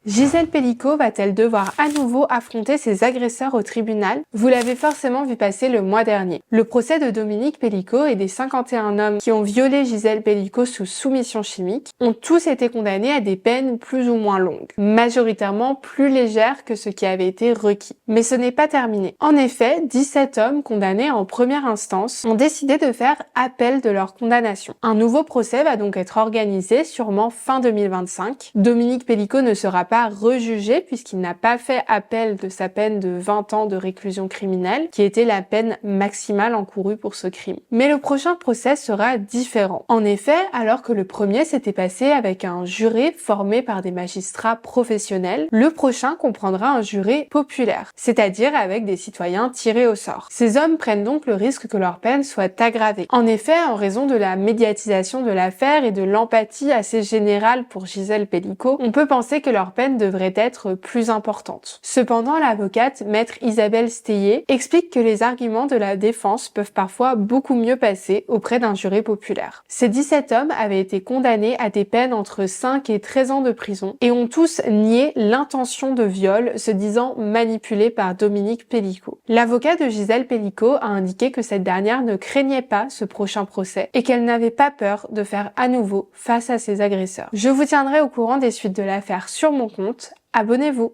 Gisèle Pelicot va-t-elle devoir à nouveau affronter ses agresseurs au tribunal? Vous l'avez forcément vu passer le mois dernier. Le procès de Dominique Pelicot et des 51 hommes qui ont violé Gisèle Pelicot sous soumission chimique ont tous été condamnés à des peines plus ou moins longues, majoritairement plus légères que ce qui avait été requis. Mais ce n'est pas terminé. En effet, 17 hommes condamnés en première instance ont décidé de faire appel de leur condamnation. Un nouveau procès va donc être organisé, sûrement fin 2025. Dominique Pelicot ne sera pas rejugé puisqu'il n'a pas fait appel de sa peine de 20 ans de réclusion criminelle, qui était la peine maximale encourue pour ce crime. Mais le prochain procès sera différent. En effet, alors que le premier s'était passé avec un jury formé par des magistrats professionnels, le prochain comprendra un jury populaire, c'est-à-dire avec des citoyens tirés au sort. Ces hommes prennent donc le risque que leur peine soit aggravée. En effet, en raison de la médiatisation de l'affaire et de l'empathie assez générale pour Gisèle Pelicot, on peut penser que leur peine devrait être plus importante. Cependant, l'avocate, maître Isabelle Steyer, explique que les arguments de la défense peuvent parfois beaucoup mieux passer auprès d'un jury populaire. Ces 17 hommes avaient été condamnés à des peines entre 5 et 13 ans de prison et ont tous nié l'intention de viol, se disant manipulés par Dominique Pelicot. L'avocat de Gisèle Pelicot a indiqué que cette dernière ne craignait pas ce prochain procès et qu'elle n'avait pas peur de faire à nouveau face à ses agresseurs. Je vous tiendrai au courant des suites de l'affaire sur mon compte. Abonnez-vous!